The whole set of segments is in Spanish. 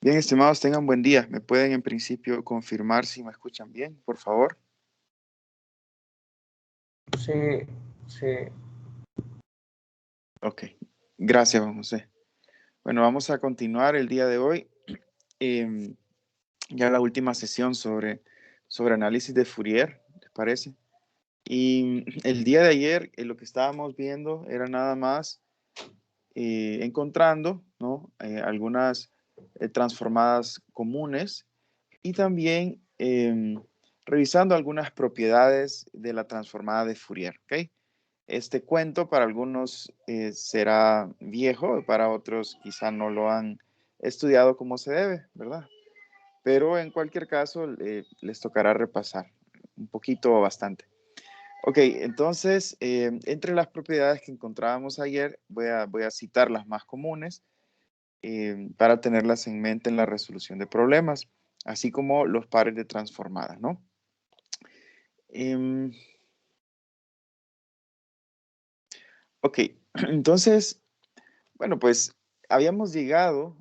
Bien, estimados, tengan buen día. ¿Me pueden en principio confirmar si me escuchan bien, por favor? Sí, sí, Ok, gracias, Juan José. Bueno, vamos a continuar el día de hoy. em, ya la última sesión sobre análisis de Fourier, ¿les parece? Y el día de ayer lo que estábamos viendo era nada más encontrando, ¿no? Algunas transformadas comunes y también revisando algunas propiedades de la transformada de Fourier, ¿ok? Este cuento para algunos será viejo, para otros quizá no lo han estudiado como se debe, ¿verdad? Pero en cualquier caso les tocará repasar un poquito o bastante. Ok, entonces, entre las propiedades que encontrábamos ayer, voy a citar las más comunes para tenerlas en mente en la resolución de problemas, así como los pares de transformadas, ¿no? Em, ok, entonces, bueno, pues habíamos llegado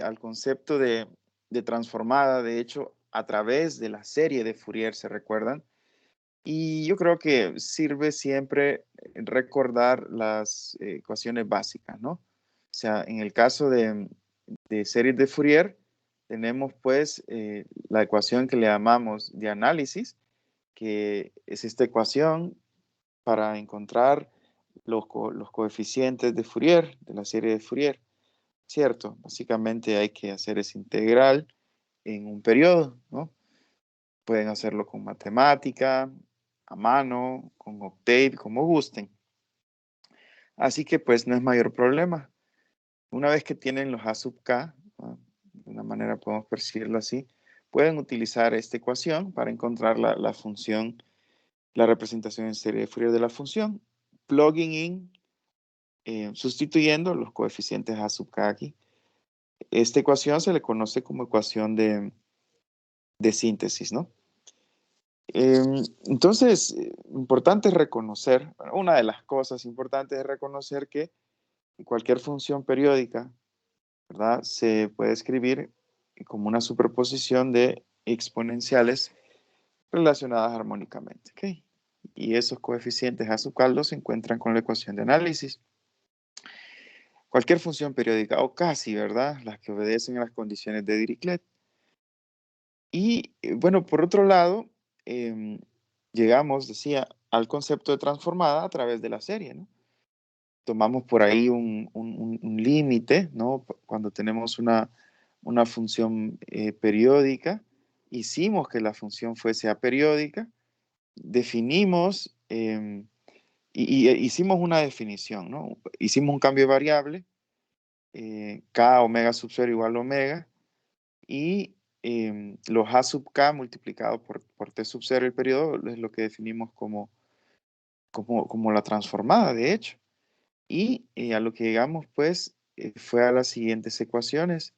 al concepto de transformada, de hecho, a través de la serie de Fourier, ¿se recuerdan? Y yo creo que sirve siempre recordar las ecuaciones básicas, ¿no? O sea, en el caso de series de Fourier, tenemos pues la ecuación que le llamamos de análisis, que es esta ecuación para encontrar los coeficientes de Fourier, de la serie de Fourier, ¿cierto? Básicamente hay que hacer esa integral en un periodo, ¿no? Pueden hacerlo con matemática, a mano, con Octave, como gusten. Así que pues no es mayor problema. Una vez que tienen los A sub k, ¿no? De una manera podemos percibirlo así, pueden utilizar esta ecuación para encontrar la función, la representación en serie de Fourier de la función, plugging in, sustituyendo los coeficientes A sub k aquí. Esta ecuación se le conoce como ecuación de síntesis, ¿no? Entonces, importante es reconocer, bueno, una de las cosas importantes es reconocer que cualquier función periódica, ¿verdad? Se puede escribir como una superposición de exponenciales relacionadas armónicamente, ¿ok? Y esos coeficientes a su caldo se encuentran con la ecuación de análisis. Cualquier función periódica, o casi, ¿verdad? Las que obedecen a las condiciones de Dirichlet. Y bueno, por otro lado, llegamos, decía, al concepto de transformada a través de la serie, ¿no? Tomamos por ahí un límite, ¿no? Cuando tenemos una función periódica, hicimos que la función fuese aperiódica, definimos hicimos una definición, ¿no? Hicimos un cambio de variable, k omega sub 0 igual a omega, y los A sub k multiplicado por T sub 0 el periodo es lo que definimos como la transformada, de hecho. Y a lo que llegamos, pues, fue a las siguientes ecuaciones.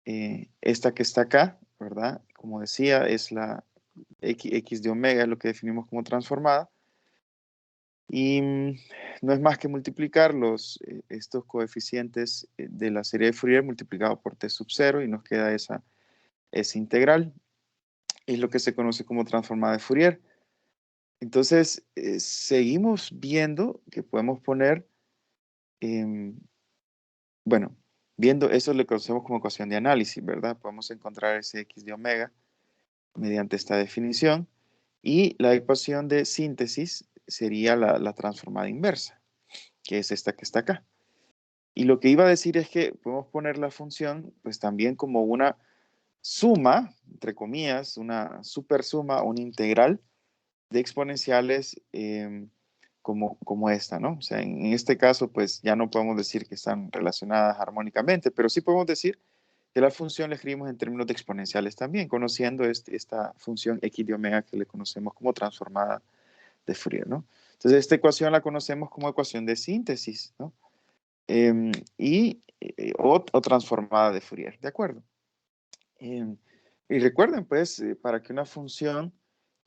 Esta que está acá, ¿verdad? Como decía, es la x de omega, es lo que definimos como transformada. Y no es más que multiplicar estos coeficientes de la serie de Fourier multiplicado por T sub 0 y nos queda esa integral. Es lo que se conoce como transformada de Fourier. Entonces, seguimos viendo que podemos poner, bueno, viendo eso lo conocemos como ecuación de análisis, ¿verdad? Podemos encontrar ese x de omega mediante esta definición. Y la ecuación de síntesis sería la transformada inversa, que es esta que está acá. Y lo que iba a decir es que podemos poner la función, pues también como una suma, entre comillas, una supersuma, una integral de exponenciales como esta, ¿no? O sea, en este caso, pues ya no podemos decir que están relacionadas armónicamente, pero sí podemos decir que la función la escribimos en términos de exponenciales también, conociendo esta función x de omega que le conocemos como transformada de Fourier, ¿no? Entonces, esta ecuación la conocemos como ecuación de síntesis, ¿no? O transformada de Fourier, ¿de acuerdo? Y recuerden, pues, para que una función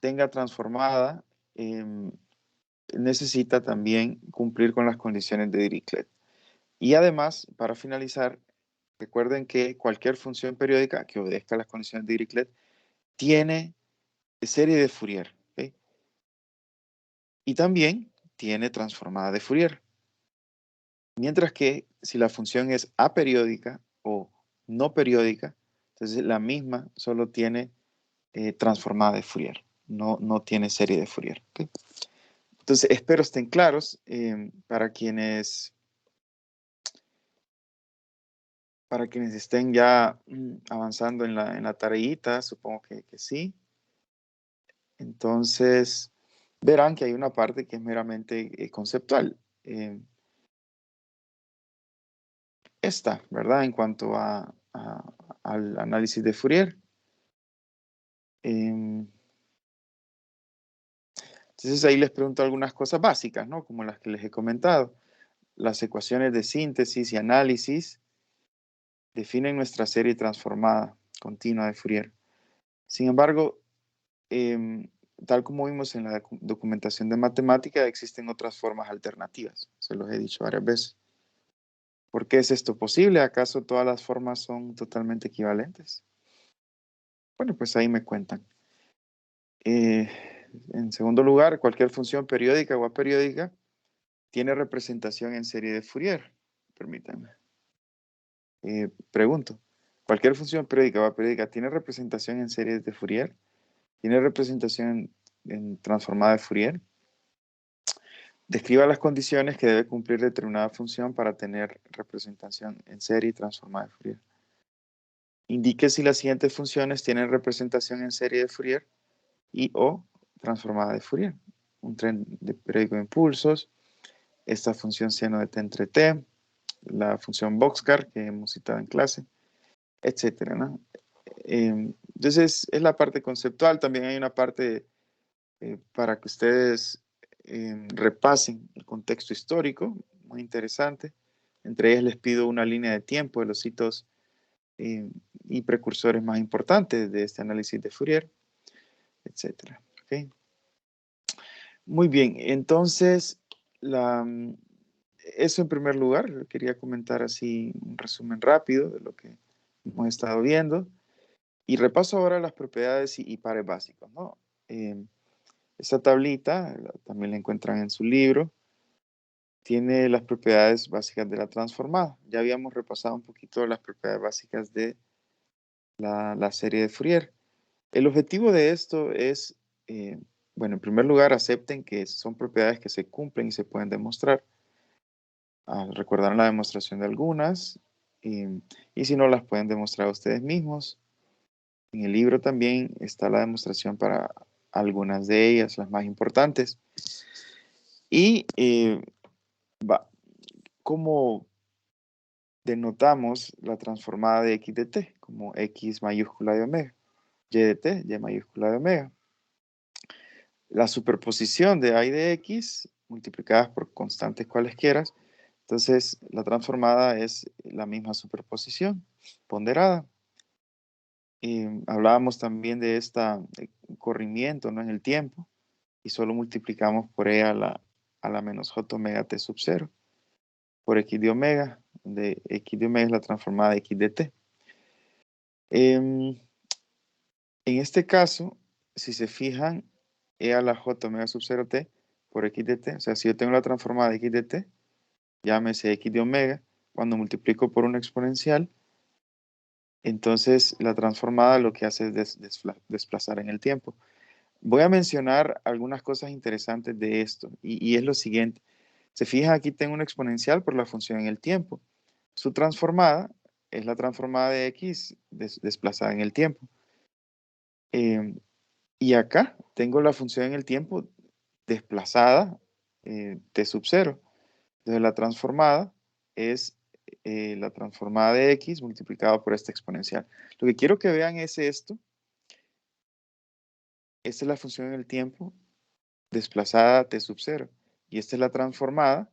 tenga transformada, necesita también cumplir con las condiciones de Dirichlet. Y además, para finalizar, Recuerden que cualquier función periódica que obedezca a las condiciones de Dirichlet tiene serie de Fourier, ¿ok? Y también tiene transformada de Fourier. Mientras que si la función es aperiódica o no periódica, entonces la misma solo tiene transformada de Fourier, no tiene serie de Fourier, ¿ok? Entonces espero estén claros para quienes estén ya avanzando en la tareita, supongo que sí. Entonces, verán que hay una parte que es meramente conceptual. Esta, ¿verdad? En cuanto al análisis de Fourier. Entonces ahí les pregunto algunas cosas básicas, ¿no? Como las que les he comentado. Las ecuaciones de síntesis y análisis definen nuestra serie transformada continua de Fourier. Sin embargo, tal como vimos en la documentación de matemática, existen otras formas alternativas. Se los he dicho varias veces. ¿Por qué es esto posible? ¿Acaso todas las formas son totalmente equivalentes? Bueno, pues ahí me cuentan. En segundo lugar, cualquier función periódica o aperiódica tiene representación en serie de Fourier. Permítanme. Pregunto, ¿cualquier función periódica o aperiódica tiene representación en series de Fourier? ¿Tiene representación en transformada de Fourier? Describa las condiciones que debe cumplir determinada función para tener representación en serie transformada de Fourier. Indique si las siguientes funciones tienen representación en serie de Fourier y o transformada de Fourier. Un tren de periódico de impulsos, esta función seno de t entre t, la función Boxcar que hemos citado en clase, etcétera, ¿no? Entonces, es la parte conceptual. También hay una parte para que ustedes repasen el contexto histórico, muy interesante. Entre ellas les pido una línea de tiempo de los hitos y precursores más importantes de este análisis de Fourier, etcétera. ¿Okay? Muy bien, entonces, eso en primer lugar, quería comentar así un resumen rápido de lo que hemos estado viendo. Y repaso ahora las propiedades y pares básicos, ¿no? Esta tablita, también la encuentran en su libro, tiene las propiedades básicas de la transformada. Ya habíamos repasado un poquito las propiedades básicas de la serie de Fourier. El objetivo de esto es, bueno, en primer lugar, acepten que son propiedades que se cumplen y se pueden demostrar. Recordarán la demostración de algunas, y si no, las pueden demostrar ustedes mismos. En el libro también está la demostración para algunas de ellas, las más importantes. Y ¿cómo denotamos la transformada de x de t? Como x mayúscula de omega, y de t, y mayúscula de omega. La superposición de a y de x multiplicadas por constantes cualesquiera. Entonces, la transformada es la misma superposición ponderada. Hablábamos también de este corrimiento, ¿no? En el tiempo, y solo multiplicamos por e a la menos j omega t sub 0 por x de omega, donde x de omega es la transformada de x de t. En este caso, si se fijan, e a la j omega sub 0 t por x de t, o sea, si yo tengo la transformada de x de t, llámese x de omega, cuando multiplico por una exponencial, entonces la transformada lo que hace es desplazar en el tiempo. Voy a mencionar algunas cosas interesantes de esto, y es lo siguiente. Se fijan, aquí tengo una exponencial por la función en el tiempo. Su transformada es la transformada de x desplazada en el tiempo. Y acá tengo la función en el tiempo desplazada t sub 0. Entonces la transformada es la transformada de x multiplicado por esta exponencial. Lo que quiero que vean es esto. Esta es la función en el tiempo desplazada t sub 0. Y esta es la transformada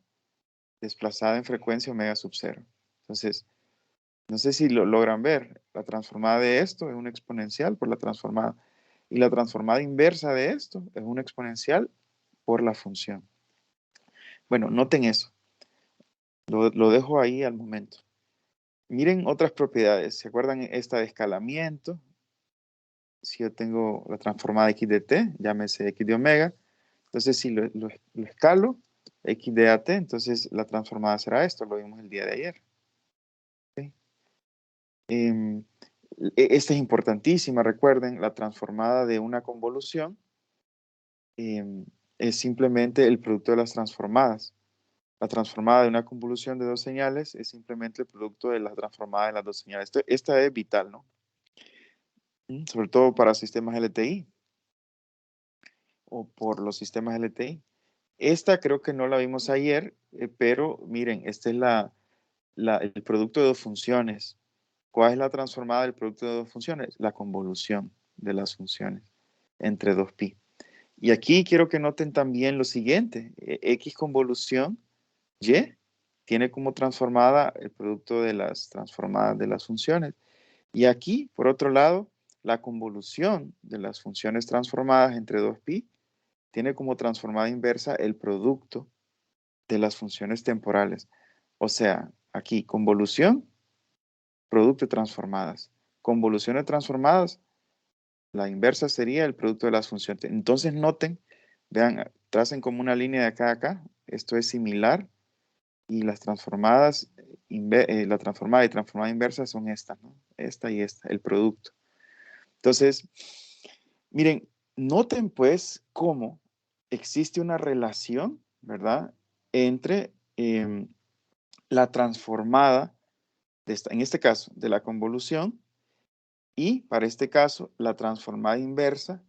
desplazada en frecuencia omega sub 0. Entonces, no sé si lo logran ver. La transformada de esto es una exponencial por la transformada. Y la transformada inversa de esto es una exponencial por la función. Bueno, noten eso. Lo dejo ahí al momento. Miren otras propiedades. ¿Se acuerdan esta de escalamiento? Si yo tengo la transformada x de t, llámese x de omega, entonces si lo escalo, x de at, entonces la transformada será esto, lo vimos el día de ayer. ¿Ok? Em, esta es importantísima, recuerden, la transformada de una convolución es simplemente el producto de las transformadas. La transformada de una convolución de dos señales es simplemente el producto de la transformada de las dos señales. Esta es vital, ¿no? Sobre todo para sistemas LTI o por los sistemas LTI. Esta creo que no la vimos ayer, pero miren, este es el producto de dos funciones. ¿Cuál es la transformada del producto de dos funciones? La convolución de las funciones entre 2pi. Y aquí quiero que noten también lo siguiente. X convolución Y tiene como transformada el producto de las transformadas de las funciones. Y aquí, por otro lado, la convolución de las funciones transformadas entre 2pi tiene como transformada inversa el producto de las funciones temporales. O sea, aquí convolución, producto de transformadas. Convoluciones transformadas, la inversa sería el producto de las funciones. Entonces noten, vean, tracen como una línea de acá a acá. Esto es similar y las transformadas, la transformada y transformada inversa son estas, ¿no? Esta y esta, el producto. Entonces, miren, noten pues cómo existe una relación, ¿verdad? Entre la transformada, en este caso, de la convolución y, para este caso, la transformada inversa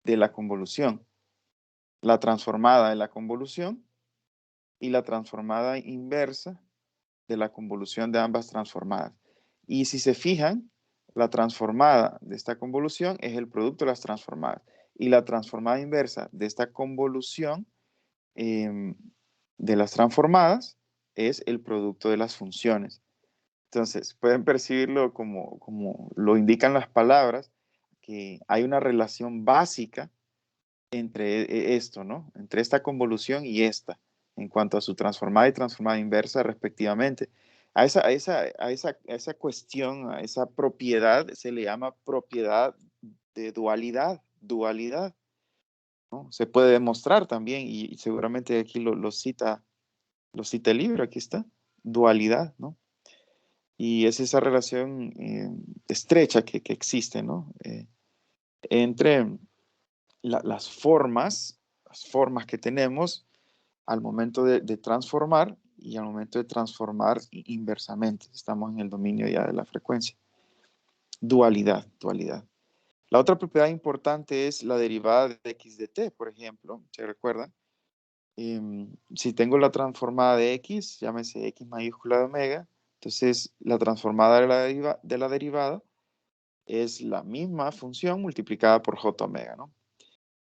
de la convolución. La transformada de la convolución y la transformada inversa de la convolución de ambas transformadas. Y si se fijan, la transformada de esta convolución es el producto de las transformadas. Y la transformada inversa de esta convolución de las transformadas es el producto de las funciones. Entonces, pueden percibirlo como lo indican las palabras, que hay una relación básica entre esto, ¿no? Entre esta convolución y esta, en cuanto a su transformada y transformada inversa respectivamente. A esa cuestión, a esa propiedad se le llama propiedad de dualidad, ¿no? Se puede demostrar también, y seguramente aquí lo cita el libro, aquí está, dualidad, ¿no? Y es esa relación estrecha que existe, ¿no? Entre las formas que tenemos al momento de transformar y al momento de transformar inversamente. Estamos en el dominio ya de la frecuencia. Dualidad. La otra propiedad importante es la derivada de x de t, por ejemplo. ¿Se recuerdan? Si tengo la transformada de x, llámese x mayúscula de omega, entonces la transformada de la derivada es la misma función multiplicada por j omega, ¿no?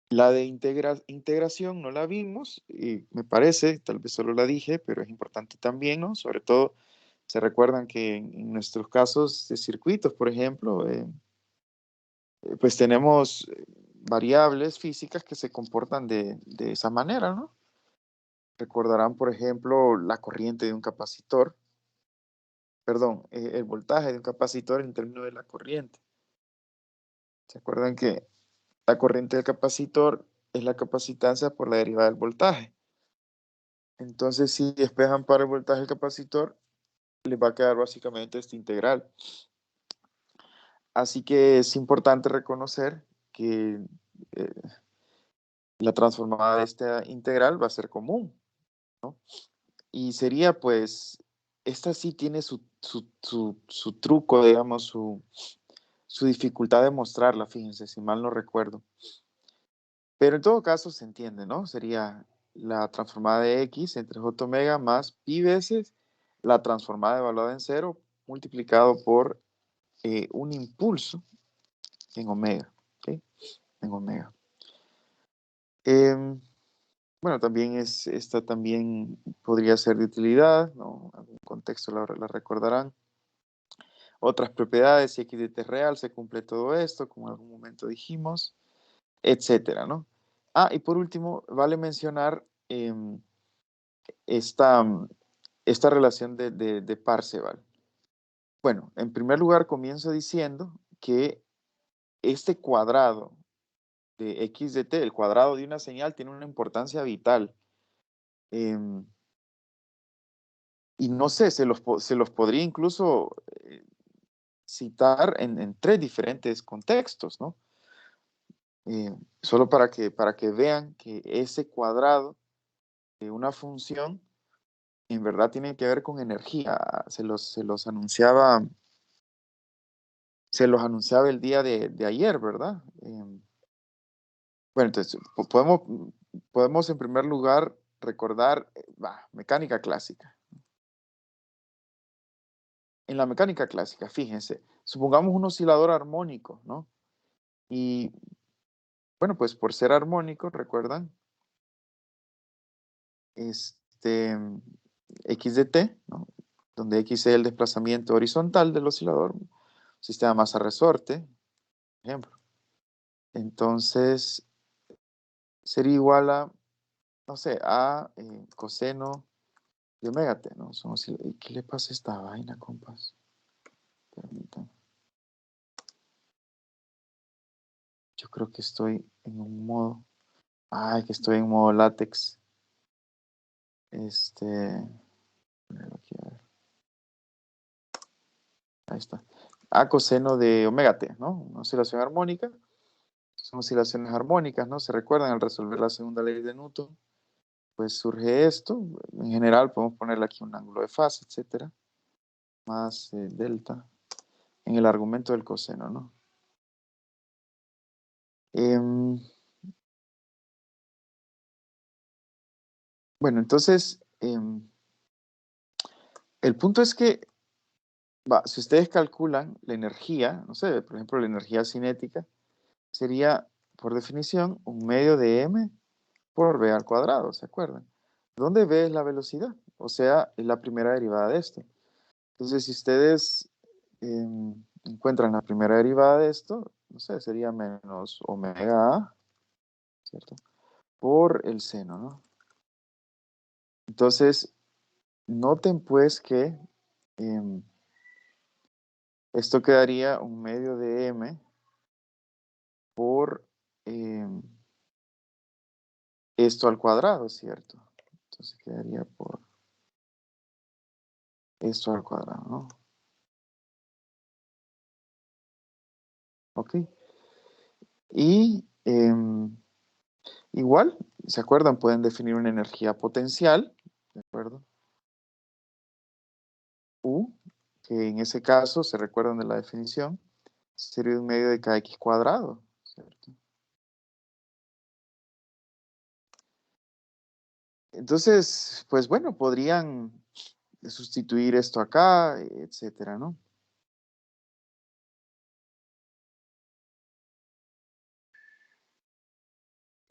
La de integración no la vimos, y me parece, tal vez solo la dije, pero es importante también, ¿no? Sobre todo, se recuerdan que en nuestros casos de circuitos, por ejemplo, pues tenemos variables físicas que se comportan de esa manera, ¿no? Recordarán, por ejemplo, la corriente de un capacitor, perdón, el voltaje de un capacitor en términos de la corriente. ¿Se acuerdan que la corriente del capacitor es la capacitancia por la derivada del voltaje? Entonces, si despejan para el voltaje del capacitor, les va a quedar básicamente esta integral. Así que es importante reconocer que eh, la transformada de esta integral va a ser común, ¿no? Y sería pues, esta sí tiene su truco, digamos, su dificultad de mostrarla, fíjense, si mal no recuerdo. Pero en todo caso se entiende, ¿no? Sería la transformada de x entre j omega más pi veces la transformada evaluada en cero multiplicado por un impulso en omega, ¿ok? En omega. Bueno, también esta también podría ser de utilidad, ¿no? En algún contexto la recordarán. Otras propiedades, si x de t es real, se cumple todo esto, como en algún momento dijimos, etcétera, ¿no? Ah, y por último, vale mencionar esta esta relación de Parseval. Bueno, en primer lugar comienzo diciendo que este cuadrado de x de t, el cuadrado de una señal, tiene una importancia vital. Em, y no sé, se los podría incluso citar en 3 diferentes contextos, ¿no? Solo para que vean que ese cuadrado de una función en verdad tiene que ver con energía. Se los anunciaba el día de ayer, ¿verdad? Bueno, entonces podemos en primer lugar recordar mecánica clásica. En la mecánica clásica, fíjense, supongamos un oscilador armónico, ¿no? Y bueno, pues por ser armónico, ¿recuerdan? Este, x de t, ¿no? Donde x es el desplazamiento horizontal del oscilador, sistema masa-resorte, por ejemplo. Entonces, sería igual a, no sé, a coseno de omega t, ¿no? ¿Y qué le pasa a esta vaina, compas? Permítanme. Yo creo que estoy en un modo. Ay, que estoy en modo látex. Aquí, a ver. Ahí está. A coseno de omega t, ¿no? Una oscilación armónica. Son oscilaciones armónicas, ¿no? ¿Se recuerdan al resolver la segunda ley de Newton? Pues surge esto. En general podemos ponerle aquí un ángulo de fase, etcétera. Más delta. En el argumento del coseno, ¿no? Bueno, entonces, el punto es que, si ustedes calculan la energía, no sé, por ejemplo, la energía cinética, sería, por definición, un medio de m por v al cuadrado, ¿se acuerdan? ¿Dónde v es la velocidad? O sea, es la primera derivada de esto. Entonces, si ustedes encuentran la primera derivada de esto, no sé, sería menos omega a, ¿cierto? Por el seno, ¿no? Entonces, noten pues que esto quedaría un medio de m por esto al cuadrado, ¿cierto? Entonces quedaría por esto al cuadrado, ¿no? Ok. Y igual, ¿se acuerdan? Pueden definir una energía potencial, ¿de acuerdo? U, que en ese caso, ¿se recuerdan de la definición? Sería un medio de kx cuadrado, ¿cierto? Entonces, pues bueno, podrían sustituir esto acá, etcétera, ¿no?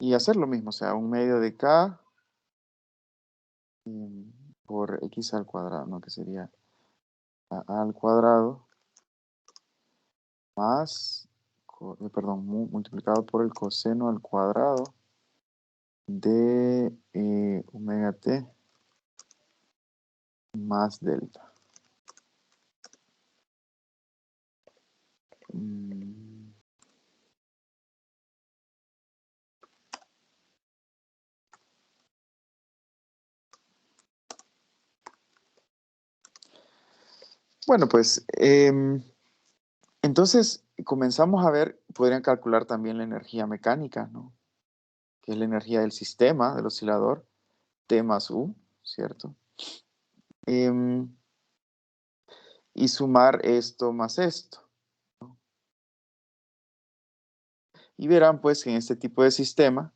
Y hacer lo mismo, o sea, un medio de k por x al cuadrado, ¿no? Que sería a al cuadrado más, perdón, multiplicado por el coseno al cuadrado de omega t más delta. Bueno, pues entonces comenzamos a ver, podrían calcular también la energía mecánica, ¿no? Que es la energía del sistema, del oscilador, T más U, ¿cierto? Y sumar esto más esto. Y verán pues que en este tipo de sistema,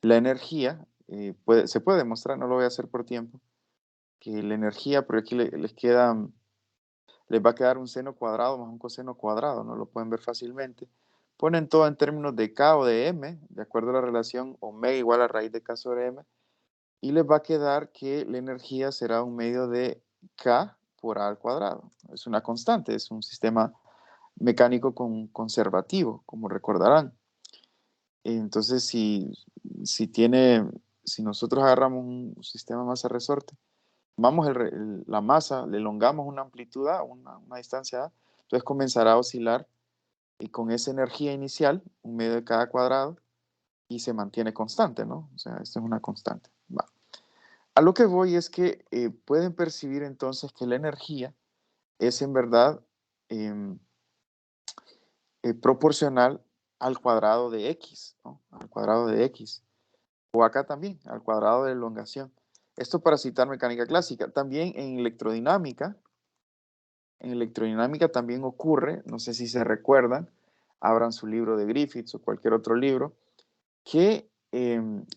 la energía, se puede demostrar, no lo voy a hacer por tiempo, que la energía, porque aquí les va a quedar un seno cuadrado más un coseno cuadrado, no lo pueden ver fácilmente. Ponen todo en términos de K o de M, de acuerdo a la relación omega igual a raíz de K sobre M, y les va a quedar que la energía será un medio de K por A al cuadrado. Es una constante, es un sistema mecánico conservativo, como recordarán. Entonces, si nosotros agarramos un sistema masa-resorte tomamos la masa, le elongamos una amplitud A, una distancia A, entonces comenzará a oscilar y con esa energía inicial, un medio de cada cuadrado, y se mantiene constante, ¿no? O sea, esto es una constante. Va. A lo que voy es que pueden percibir entonces que la energía es en verdad em, proporcional al cuadrado de x, ¿no? Al cuadrado de x. O acá también, al cuadrado de elongación. Esto para citar mecánica clásica. También en electrodinámica también ocurre, no sé si se recuerdan, abran su libro de Griffiths o cualquier otro libro, que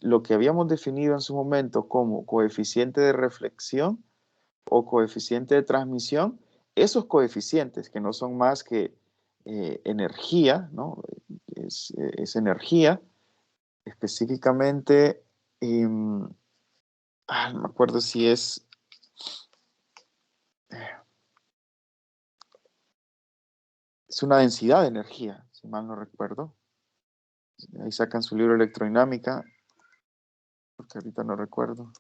lo que habíamos definido en su momento como coeficiente de reflexión o coeficiente de transmisión, esos coeficientes que no son más que energía, ¿no? Es energía, específicamente, no me acuerdo si es una densidad de energía, si mal no recuerdo. Ahí sacan su libro electrodinámica, porque ahorita no recuerdo.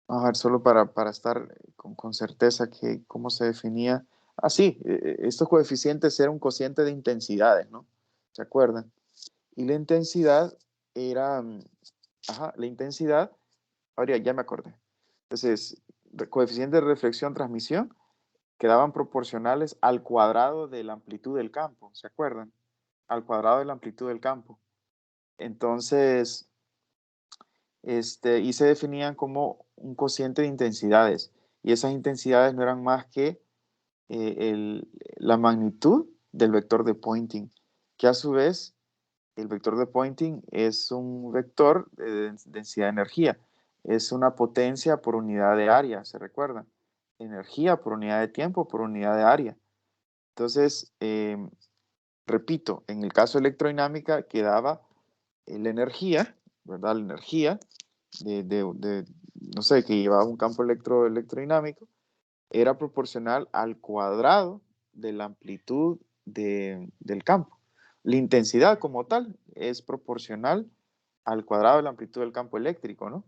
Vamos a ver, solo para estar con certeza que cómo se definía. Ah, sí, estos coeficientes eran un cociente de intensidades, ¿no? ¿Se acuerdan? Y la intensidad era, ajá, la intensidad, ahora ya me acordé. Entonces, coeficiente de reflexión, transmisión, quedaban proporcionales al cuadrado de la amplitud del campo, ¿se acuerdan? Al cuadrado de la amplitud del campo. Entonces, y se definían como un cociente de intensidades. Y esas intensidades no eran más que la magnitud del vector de Poynting, que a su vez el vector de Poynting es un vector de densidad de energía. Es una potencia por unidad de área, ¿se recuerdan? Energía por unidad de tiempo por unidad de área. Entonces, repito, en el caso de electrodinámica quedaba la energía, ¿verdad? La energía no sé, que llevaba un campo electrodinámico, era proporcional al cuadrado de la amplitud del campo. La intensidad como tal es proporcional al cuadrado de la amplitud del campo eléctrico, ¿no?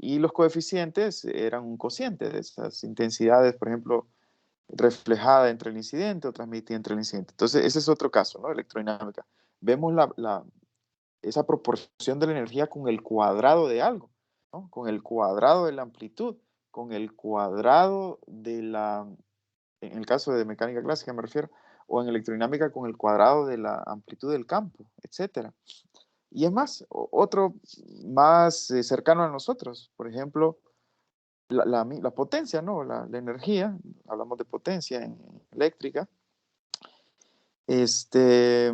Y los coeficientes eran un cociente de esas intensidades, por ejemplo, reflejada entre el incidente o transmitida entre el incidente. Entonces, ese es otro caso, ¿no? Electrodinámica. Vemos esa proporción de la energía con el cuadrado de algo, ¿no? Con el cuadrado de la amplitud, con el cuadrado en el caso de mecánica clásica me refiero, o en electrodinámica con el cuadrado de la amplitud del campo, etcétera. Y es más, otro más cercano a nosotros, por ejemplo, la potencia, ¿no? La energía, hablamos de potencia en eléctrica, este,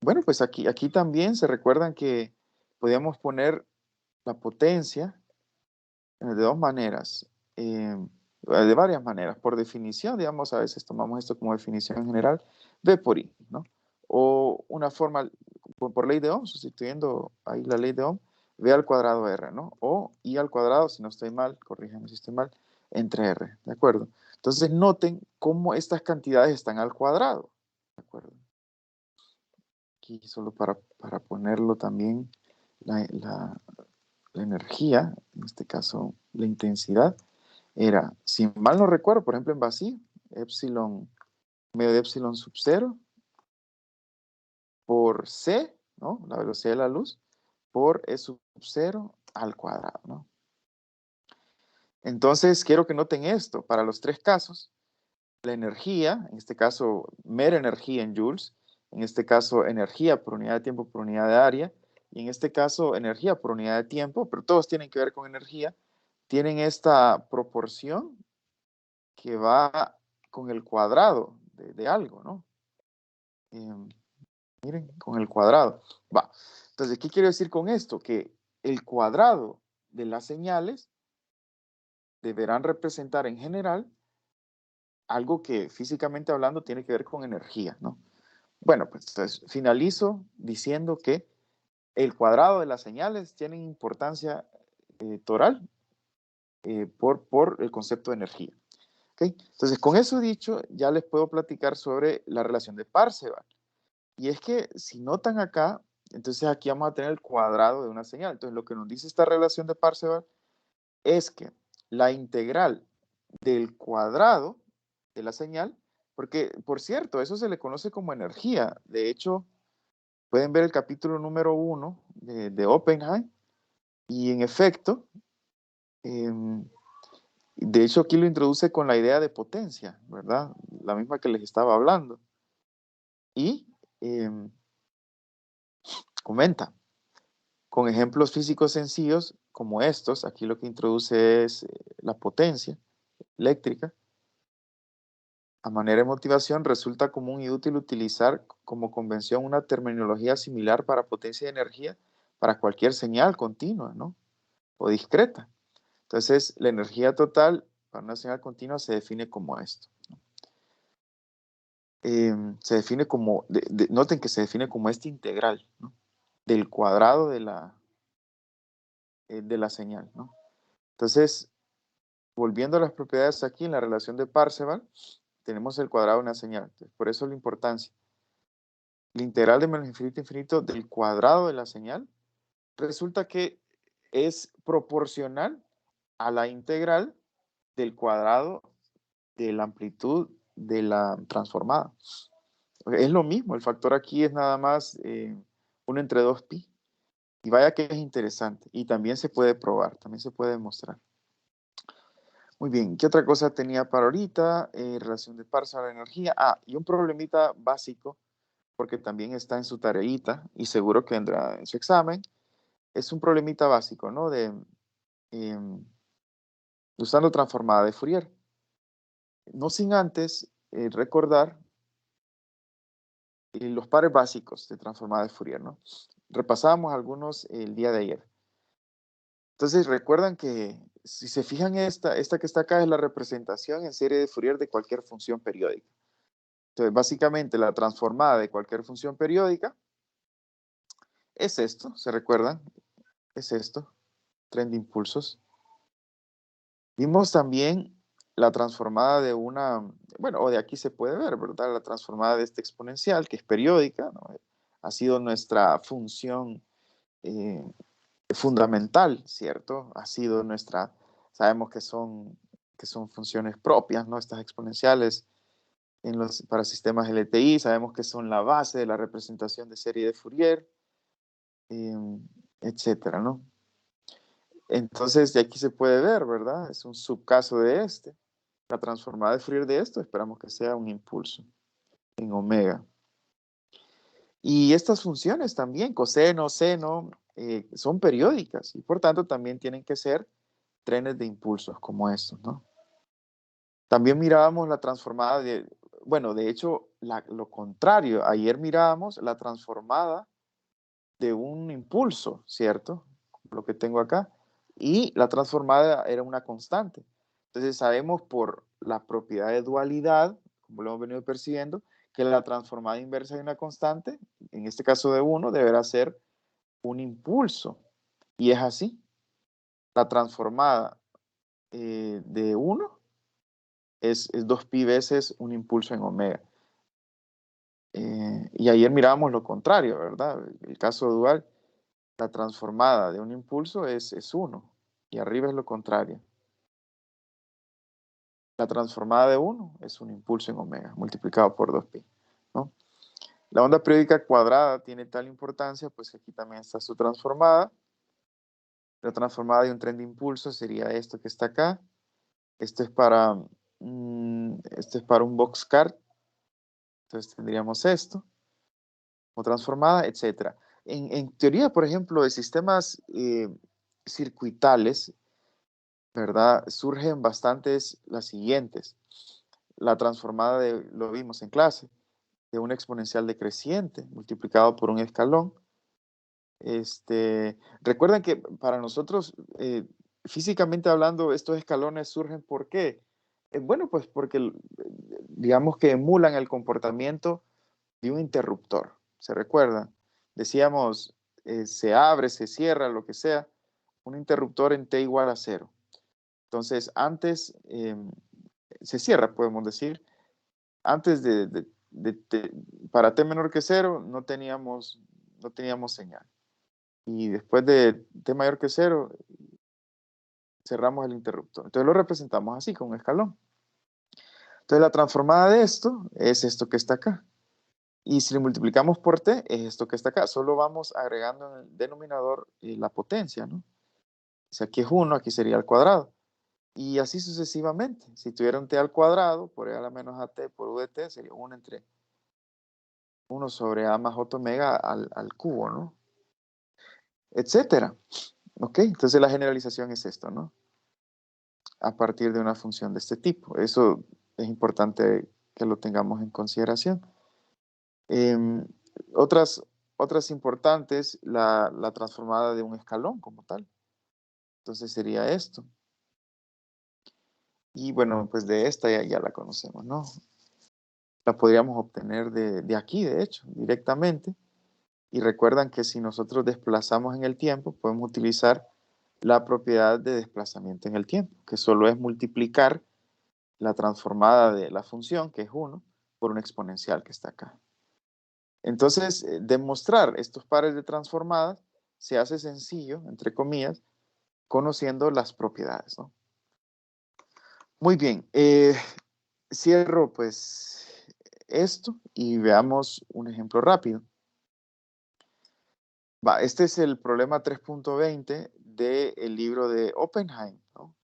bueno, pues aquí también se recuerdan que podíamos poner la potencia de dos maneras, de varias maneras. Por definición, digamos, a veces tomamos esto como definición general, V por I, ¿no? O una forma, por ley de Ohm, sustituyendo ahí la ley de Ohm, V al cuadrado R, ¿no? O I al cuadrado, si no estoy mal, corrígeme si estoy mal, entre R, ¿de acuerdo? Entonces noten cómo estas cantidades están al cuadrado, ¿de acuerdo? Aquí solo para ponerlo también, la energía, en este caso la intensidad, era, si mal no recuerdo, por ejemplo en vacío, epsilon, medio de epsilon sub 0 por c, ¿no? La velocidad de la luz, por e sub 0 al cuadrado, ¿no? Entonces, quiero que noten esto, para los tres casos, la energía, en este caso, mera energía en joules, en este caso, energía por unidad de tiempo por unidad de área, y en este caso, energía por unidad de tiempo, pero todos tienen que ver con energía, tienen esta proporción que va con el cuadrado de algo, ¿no? Miren, con el cuadrado. Va. Entonces, ¿qué quiero decir con esto? Que el cuadrado de las señales deberán representar en general algo que físicamente hablando tiene que ver con energía, ¿no? Bueno, pues entonces finalizo diciendo que el cuadrado de las señales tiene importancia toral por el concepto de energía. ¿Ok? Entonces, con eso dicho, ya les puedo platicar sobre la relación de Parseval. Y es que si notan acá, entonces aquí vamos a tener el cuadrado de una señal. Entonces, lo que nos dice esta relación de Parseval es que la integral del cuadrado de la señal, porque, por cierto, eso se le conoce como energía. De hecho, pueden ver el capítulo número 1 de Oppenheim, y en efecto, de hecho aquí lo introduce con la idea de potencia, ¿verdad? La misma que les estaba hablando. Y comenta, con ejemplos físicos sencillos como estos, aquí lo que introduce es la potencia eléctrica. A manera de motivación, resulta común y útil utilizar como convención una terminología similar para potencia y energía para cualquier señal continua, ¿no? O discreta. Entonces, la energía total para una señal continua se define como esto. Se define como, noten que se define como este integral, ¿no? Del cuadrado de la señal, ¿no? Entonces, volviendo a las propiedades aquí en la relación de Parseval, tenemos el cuadrado de una señal. Entonces, por eso la importancia. La integral de menos infinito a infinito del cuadrado de la señal resulta que es proporcional a la integral del cuadrado de la amplitud de la transformada. Es lo mismo, el factor aquí es nada más 1 entre 2pi. Y vaya que es interesante. Y también se puede probar, también se puede demostrar. Muy bien, ¿qué otra cosa tenía para ahorita? Relación de Parseval a la energía. Y un problemita básico, porque también está en su tareita y seguro que vendrá en su examen. Es un problemita básico, ¿no? Em, usando transformada de Fourier. No sin antes recordar los pares básicos de transformada de Fourier, ¿no? Repasábamos algunos el día de ayer. Entonces, recuerdan que si se fijan, esta que está acá es la representación en serie de Fourier de cualquier función periódica. Entonces, básicamente, la transformada de cualquier función periódica es esto, ¿se recuerdan? Es esto, tren de impulsos. Vimos también la transformada de una, bueno, o de aquí se puede ver, ¿verdad? La transformada de esta exponencial, que es periódica, ¿no? Ha sido nuestra función fundamental, ¿cierto? Ha sido nuestra, sabemos que son funciones propias, ¿no? Estas exponenciales para sistemas LTI, sabemos que son la base de la representación de serie de Fourier, eh, etcétera, ¿no? Entonces, de aquí se puede ver, ¿verdad? Es un subcaso de este. La transformada de Fourier de esto, esperamos que sea un impulso en omega. Y estas funciones también, coseno, seno, son periódicas y por tanto también tienen que ser trenes de impulsos como estos, ¿no? También mirábamos la transformada bueno, de hecho, lo contrario, ayer mirábamos la transformada de un impulso, ¿cierto? Lo que tengo acá. Y la transformada era una constante. Entonces sabemos por la propiedad de dualidad, como lo hemos venido percibiendo, que la transformada inversa de una constante, en este caso de 1, deberá ser un impulso. Y es así. La transformada de 1 es 2pi veces un impulso en omega. Y ayer mirábamos lo contrario, ¿verdad? El caso dual, la transformada de un impulso es 1 y arriba es lo contrario. La transformada de 1 es un impulso en omega multiplicado por 2pi, ¿no? La onda periódica cuadrada tiene tal importancia, pues aquí también está su transformada. La transformada de un tren de impulso sería esto que está acá. Esto es para un boxcar. Entonces tendríamos esto como transformada, etc. En teoría, por ejemplo, de sistemas circuitales, ¿verdad? Surgen bastantes las siguientes. La transformada lo vimos en clase, de una exponencial decreciente multiplicado por un escalón. Recuerden que para nosotros, físicamente hablando, estos escalones surgen ¿por qué? Bueno, pues porque digamos que emulan el comportamiento de un interruptor. ¿Se recuerdan? Decíamos, se abre, se cierra, lo que sea, un interruptor en t igual a 0. Entonces, antes se cierra, podemos decir. Antes para t menor que 0 no teníamos señal. Y después de t mayor que 0, cerramos el interruptor. Entonces lo representamos así, con un escalón. Entonces la transformada de esto es esto que está acá. Y si lo multiplicamos por t, es esto que está acá. Solo vamos agregando en el denominador la potencia, ¿no? Si aquí es 1, aquí sería al cuadrado. Y así sucesivamente. Si tuviera un t al cuadrado, por e a la menos at por u de t, sería 1 entre 1 sobre a más j omega al cubo, ¿no? Etcétera. ¿Ok? Entonces la generalización es esto, ¿no? A partir de una función de este tipo. Eso es importante que lo tengamos en consideración. Em, otras importantes, la transformada de un escalón como tal. Entonces sería esto. Y bueno, pues de esta ya la conocemos, ¿no? La podríamos obtener de aquí, de hecho, directamente. Y recuerdan que si nosotros desplazamos en el tiempo, podemos utilizar la propiedad de desplazamiento en el tiempo, que solo es multiplicar la transformada de la función, que es 1, por un exponencial que está acá. Entonces, demostrar estos pares de transformadas se hace sencillo, entre comillas, conociendo las propiedades, ¿no? Muy bien, cierro pues esto y veamos un ejemplo rápido. Este es el problema 3.20 del libro de Oppenheim, ¿no?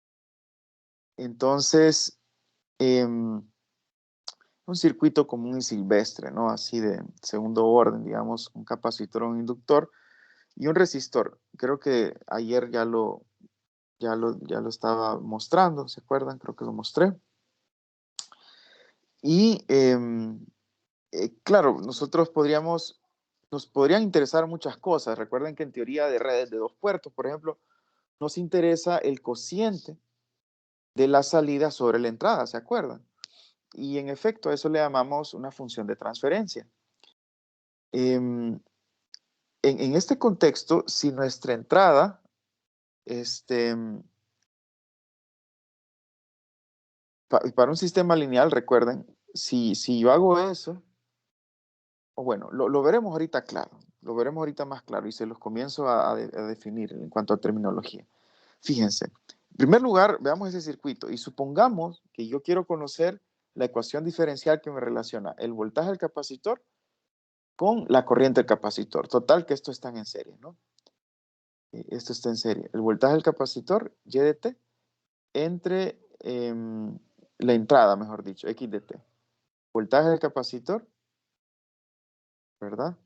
Entonces, un circuito común y silvestre, ¿no? Así de segundo orden, digamos, un capacitor, un inductor y un resistor. Creo que ayer ya lo estaba mostrando, ¿se acuerdan? Creo que lo mostré. Y claro, nos podrían interesar muchas cosas. Recuerden que en teoría de redes de dos puertos, por ejemplo, nos interesa el cociente de la salida sobre la entrada, ¿se acuerdan? Y en efecto, a eso le llamamos una función de transferencia. En este contexto, si nuestra entrada, para un sistema lineal, recuerden, si yo hago eso, o bueno, lo veremos ahorita claro, lo veremos ahorita más claro y se los comienzo a definir en cuanto a terminología. Fíjense, en primer lugar, veamos ese circuito y supongamos que yo quiero conocer la ecuación diferencial que me relaciona el voltaje del capacitor con la corriente del capacitor. Total, que esto está en serie, ¿no? Esto está en serie. El voltaje del capacitor, Y de t, entre la entrada, mejor dicho, X de t. Voltaje del capacitor, ¿verdad?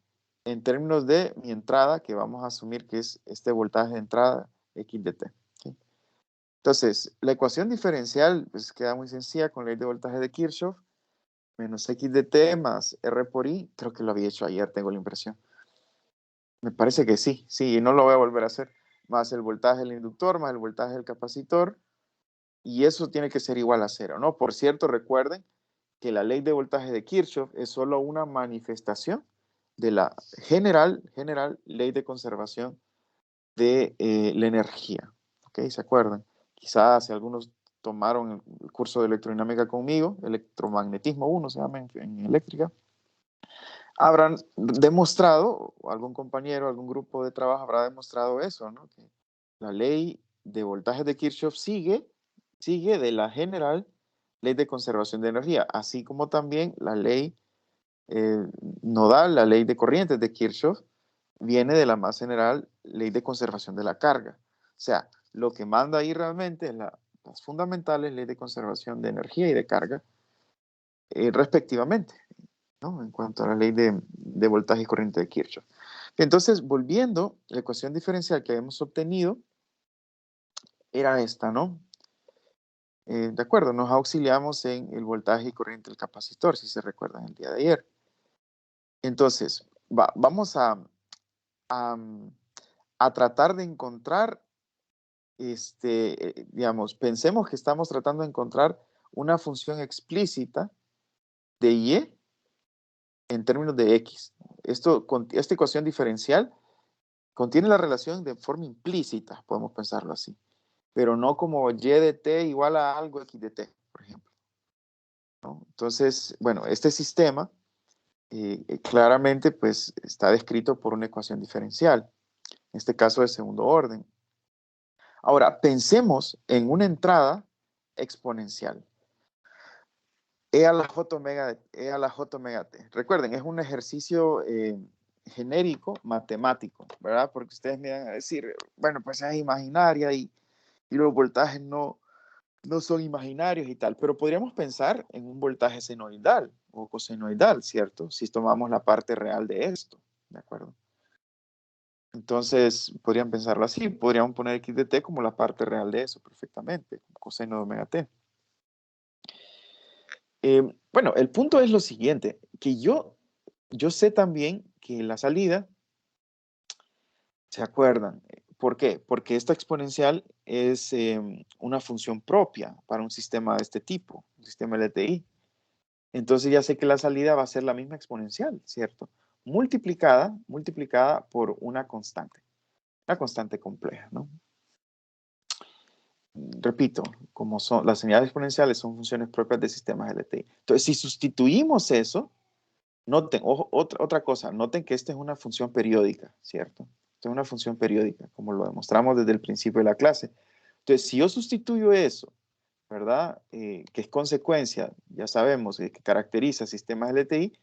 En términos de mi entrada, que vamos a asumir que es este voltaje de entrada, X de t. ¿Sí? Entonces, la ecuación diferencial pues, queda muy sencilla con la ley de voltaje de Kirchhoff, menos X de t más R por I. Creo que lo había hecho ayer, tengo la impresión. Me parece que sí, y no lo voy a volver a hacer. Más el voltaje del inductor, más el voltaje del capacitor, y eso tiene que ser igual a 0, ¿no? Por cierto, recuerden que la ley de voltaje de Kirchhoff es solo una manifestación de la general ley de conservación de la energía, ¿ok? ¿Se acuerdan? Quizás si algunos tomaron el curso de electrodinámica conmigo, electromagnetismo 1 se llama en eléctrica, habrán demostrado, o algún compañero, algún grupo de trabajo habrá demostrado eso, ¿no? Que la ley de voltaje de Kirchhoff sigue de la general ley de conservación de energía, así como también la ley nodal, la ley de corrientes de Kirchhoff, viene de la más general ley de conservación de la carga. O sea, lo que manda ahí realmente es las fundamentales ley de conservación de energía y de carga, respectivamente, ¿no? En cuanto a la ley de voltaje y corriente de Kirchhoff. Entonces, volviendo, la ecuación diferencial que habíamos obtenido era esta, ¿no? De acuerdo, nos auxiliamos en el voltaje y corriente del capacitor, si se recuerdan el día de ayer. Entonces, vamos a tratar de encontrar, digamos, pensemos que estamos tratando de encontrar una función explícita de Y en términos de X. Esta ecuación diferencial contiene la relación de forma implícita, podemos pensarlo así, pero no como Y de t igual a algo X de t, por ejemplo. ¿no? Entonces, bueno, este sistema claramente pues está descrito por una ecuación diferencial, en este caso de segundo orden. Ahora, pensemos en una entrada exponencial. E a la j omega, e a la j omega t. Recuerden, es un ejercicio genérico matemático, ¿verdad? Porque ustedes me van a decir, bueno, pues es imaginaria y los voltajes no son imaginarios y tal, pero podríamos pensar en un voltaje senoidal o cosenoidal, ¿cierto? Si tomamos la parte real de esto, ¿de acuerdo? Entonces, podrían pensarlo así, podríamos poner x de t como la parte real de eso perfectamente, coseno de omega t. Bueno, el punto es lo siguiente, que yo sé también que la salida, ¿se acuerdan? ¿Por qué? Porque esta exponencial es una función propia para un sistema de este tipo, un sistema LTI. Entonces ya sé que la salida va a ser la misma exponencial, ¿cierto? Multiplicada por una constante compleja, ¿no? Repito, como son las señales exponenciales son funciones propias de sistemas LTI. Entonces, si sustituimos eso, noten, ojo, otra cosa, noten que esta es una función periódica, ¿cierto? Esta es una función periódica, como lo demostramos desde el principio de la clase. Entonces, si yo sustituyo eso, ¿verdad? Que es consecuencia, ya sabemos, que caracteriza sistemas LTI,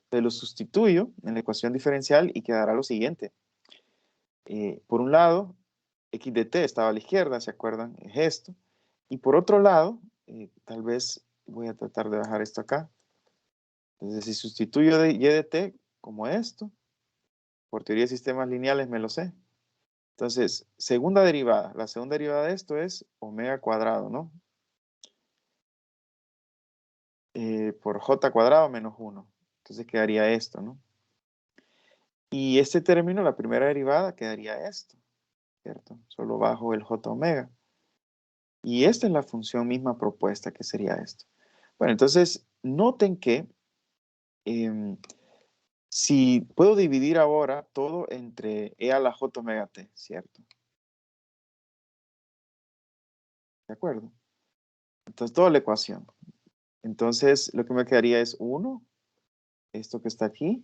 te lo sustituyo en la ecuación diferencial y quedará lo siguiente. Por un lado, x de t estaba a la izquierda, ¿se acuerdan? Es esto. Y por otro lado, tal vez voy a tratar de bajar esto acá. Entonces, si sustituyo de y de t como esto, por teoría de sistemas lineales me lo sé. Entonces, segunda derivada. La segunda derivada de esto es omega cuadrado, ¿no? Por j cuadrado menos 1. Entonces quedaría esto, ¿no? Y este término, la primera derivada, quedaría esto, ¿cierto? Solo bajo el j omega. Y esta es la función misma propuesta, que sería esto. Bueno, entonces, noten que si puedo dividir ahora todo entre e a la j omega t, ¿cierto? ¿De acuerdo? Entonces, toda la ecuación. Entonces, lo que me quedaría es 1, esto que está aquí,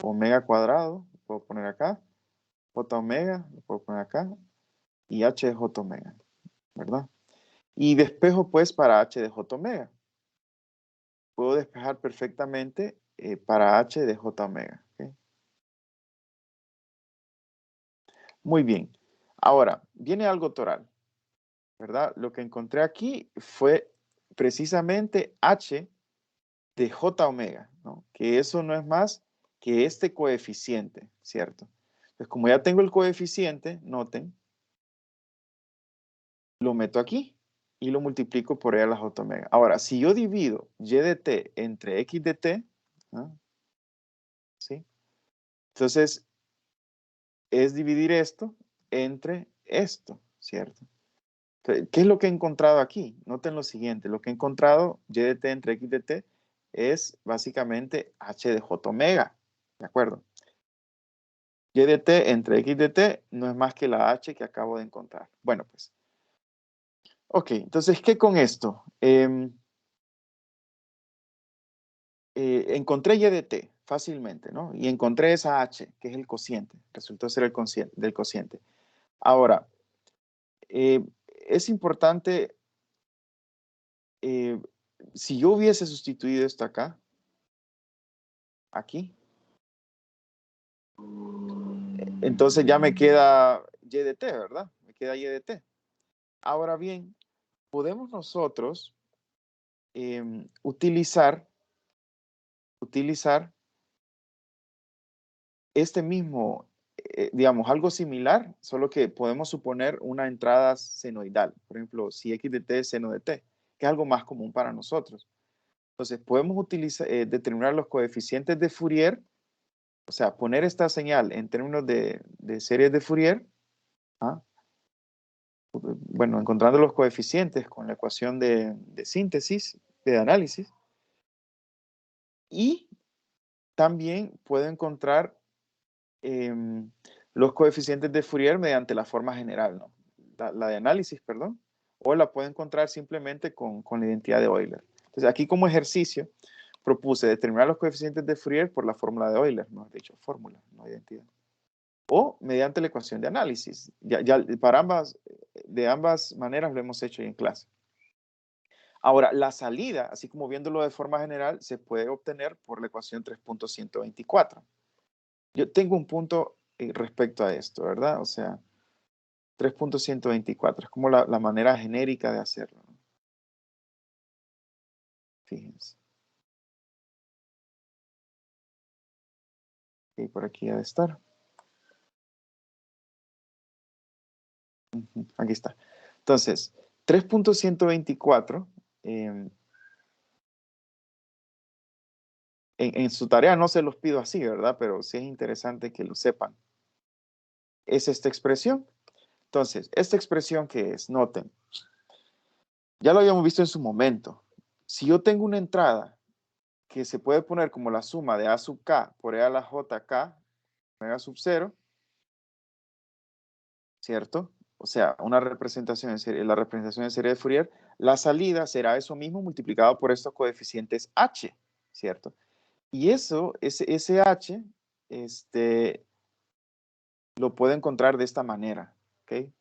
omega cuadrado, lo puedo poner acá, j omega, lo puedo poner acá, y h de j omega, ¿verdad? Y despejo pues para h de j omega. Puedo despejar perfectamente para h de j omega. ¿Okay? Muy bien. Ahora, viene algo toral, ¿verdad? Lo que encontré aquí fue precisamente h de j omega, ¿no? Que eso no es más que este coeficiente, ¿cierto? Entonces, como ya tengo el coeficiente, noten, lo meto aquí y lo multiplico por e a la j omega. Ahora, si yo divido y de t entre x de t, ¿no? ¿Sí? Entonces, es dividir esto entre esto, ¿cierto? Entonces, ¿qué es lo que he encontrado aquí? Noten lo siguiente, lo que he encontrado, y de t entre x de t, es básicamente h de j omega, ¿de acuerdo? Y de t entre x de t no es más que la h que acabo de encontrar. Bueno, pues, ok, entonces, ¿qué con esto? Encontré y de t fácilmente, ¿no? Y encontré esa h, que es el cociente, resultó ser el cociente, del cociente. Ahora, es importante, si yo hubiese sustituido esto acá, aquí, entonces ya me queda y de t, ¿verdad? Me queda y de t. Ahora bien, podemos nosotros utilizar este mismo, digamos, algo similar, solo que podemos suponer una entrada senoidal. Por ejemplo, si x de t es seno de t, que es algo más común para nosotros. Entonces, podemos utilizar, determinar los coeficientes de Fourier, o sea, poner esta señal en términos de series de Fourier, ¿ah? Bueno, encontrando los coeficientes con la ecuación de síntesis, de análisis, y también puedo encontrar los coeficientes de Fourier mediante la forma general, ¿no? La de análisis, perdón, o la puedo encontrar simplemente con la identidad de Euler. Entonces, aquí como ejercicio, propuse determinar los coeficientes de Fourier por la fórmula de Euler, no de hecho, fórmula, no identidad. O mediante la ecuación de análisis. De ambas maneras lo hemos hecho en clase. Ahora, la salida, así como viéndolo de forma general, se puede obtener por la ecuación 3.124. Yo tengo un punto respecto a esto, ¿verdad? O sea, 3.124 es como la manera genérica de hacerlo, ¿no? Fíjense. Y por aquí ha de estar. Aquí está. Entonces, 3.124, en su tarea no se los pido así, ¿verdad? Pero sí es interesante que lo sepan. Es esta expresión. Entonces, esta expresión que es, noten, ya lo habíamos visto en su momento. Si yo tengo una entrada que se puede poner como la suma de A sub K por E a la J K, omega sub 0, ¿cierto? O sea, una representación en serie, la representación en serie de Fourier, la salida será eso mismo multiplicado por estos coeficientes H, ¿cierto? Y eso, ese H, lo puedo encontrar de esta manera, ¿ok?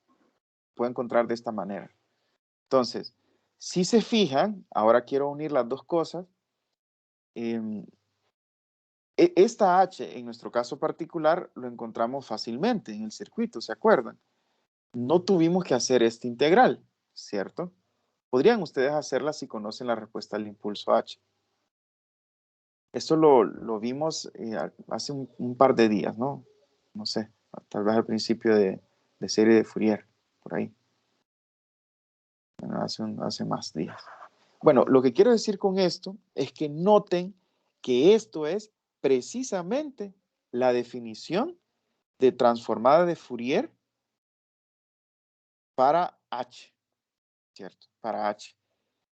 Puedo encontrar de esta manera. Entonces, si se fijan, ahora quiero unir las dos cosas. Esta H, en nuestro caso particular, lo encontramos fácilmente en el circuito, ¿se acuerdan? No tuvimos que hacer esta integral, ¿cierto? Podrían ustedes hacerla si conocen la respuesta al impulso H. Esto lo vimos hace un par de días, ¿no? No sé, tal vez al principio de serie de Fourier, por ahí. Bueno, hace más días. Bueno, lo que quiero decir con esto es que noten que esto es precisamente la definición de transformada de Fourier para H, ¿cierto? Para H.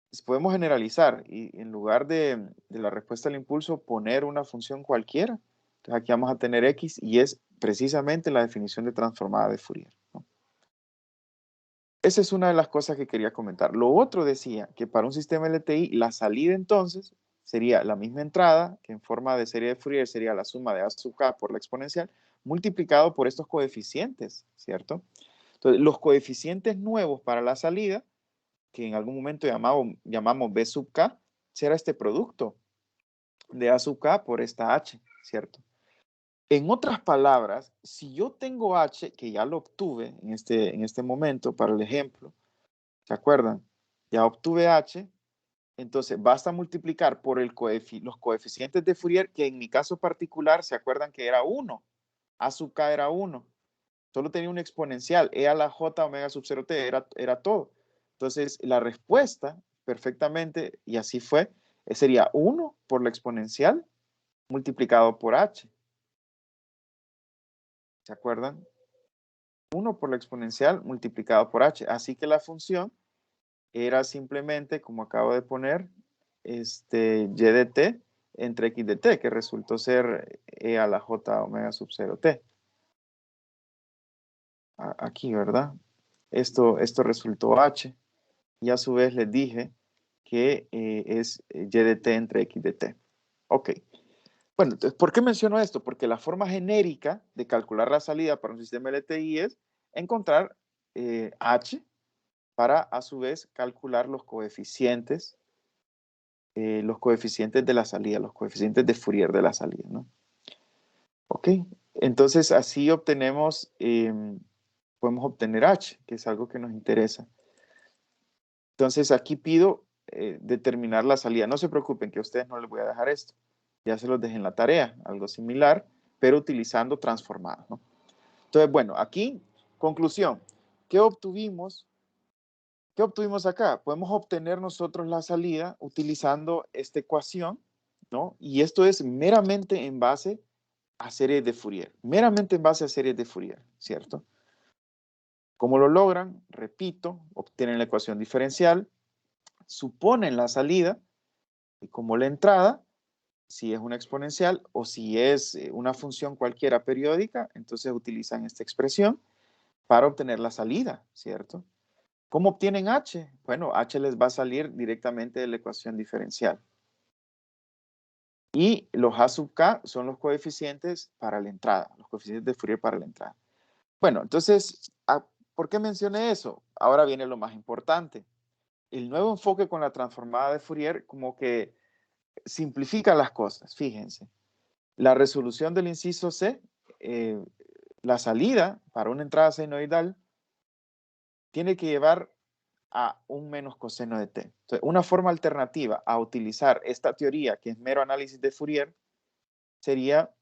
Entonces podemos generalizar y en lugar de la respuesta al impulso poner una función cualquiera. Entonces aquí vamos a tener X y es precisamente la definición de transformada de Fourier, ¿no? Esa es una de las cosas que quería comentar. Lo otro decía que para un sistema LTI la salida entonces sería la misma entrada, que en forma de serie de Fourier sería la suma de A sub K por la exponencial, multiplicado por estos coeficientes, ¿cierto? Entonces, los coeficientes nuevos para la salida, que en algún momento llamamos B sub K, será este producto de A sub K por esta H, ¿cierto? En otras palabras, si yo tengo H, que ya lo obtuve en este momento para el ejemplo, ¿se acuerdan? Ya obtuve H, entonces basta multiplicar por los coeficientes de Fourier, que en mi caso particular, ¿se acuerdan que era 1? A sub K era 1. Solo tenía una exponencial, E a la J omega sub 0T, era todo. Entonces, la respuesta, perfectamente, y así fue, sería 1 por la exponencial multiplicado por H. ¿Se acuerdan? 1 por la exponencial multiplicado por H. Así que la función era simplemente, como acabo de poner, y de t entre x de t, que resultó ser E a la J omega sub 0T. Aquí, ¿verdad? Esto resultó H. Y a su vez les dije que es y de t entre x de t. Ok. Bueno, entonces, ¿por qué menciono esto? Porque la forma genérica de calcular la salida para un sistema LTI es encontrar H para, a su vez, calcular los coeficientes de la salida, los coeficientes de Fourier de la salida, ¿no? Ok. Entonces, así podemos obtener H, que es algo que nos interesa. Entonces, aquí pido determinar la salida. No se preocupen que a ustedes no les voy a dejar esto. Ya se los dejé en la tarea, algo similar, pero utilizando transformadas, ¿no? Entonces, bueno, aquí, conclusión. ¿Qué obtuvimos? ¿Qué obtuvimos acá? Podemos obtener nosotros la salida utilizando esta ecuación, ¿no? Y esto es meramente en base a series de Fourier. Meramente en base a series de Fourier, ¿cierto? ¿Cómo lo logran? Repito, obtienen la ecuación diferencial, suponen la salida y como la entrada, si es una exponencial o si es una función cualquiera periódica, entonces utilizan esta expresión para obtener la salida, ¿cierto? ¿Cómo obtienen h? Bueno, h les va a salir directamente de la ecuación diferencial. Y los a sub k son los coeficientes para la entrada, los coeficientes de Fourier para la entrada. Bueno, entonces, ¿por qué mencioné eso? Ahora viene lo más importante. El nuevo enfoque con la transformada de Fourier como que simplifica las cosas, fíjense. La resolución del inciso C, la salida para una entrada senoidal, tiene que llevar a un menos coseno de t. Entonces, una forma alternativa a utilizar esta teoría, que es mero análisis de Fourier, sería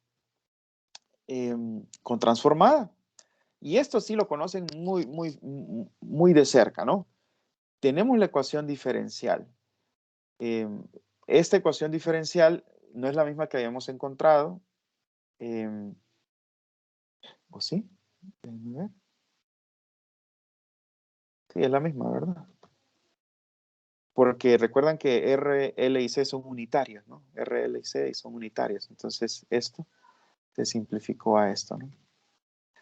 con transformada. Y esto sí lo conocen muy de cerca, ¿no? Tenemos la ecuación diferencial. Esta ecuación diferencial no es la misma que habíamos encontrado. ¿O sí? Déjenme ver. Sí, es la misma, ¿verdad? Porque recuerdan que R, L y C son unitarios, ¿no? R, L y C son unitarios. Entonces, esto se simplificó a esto, ¿no?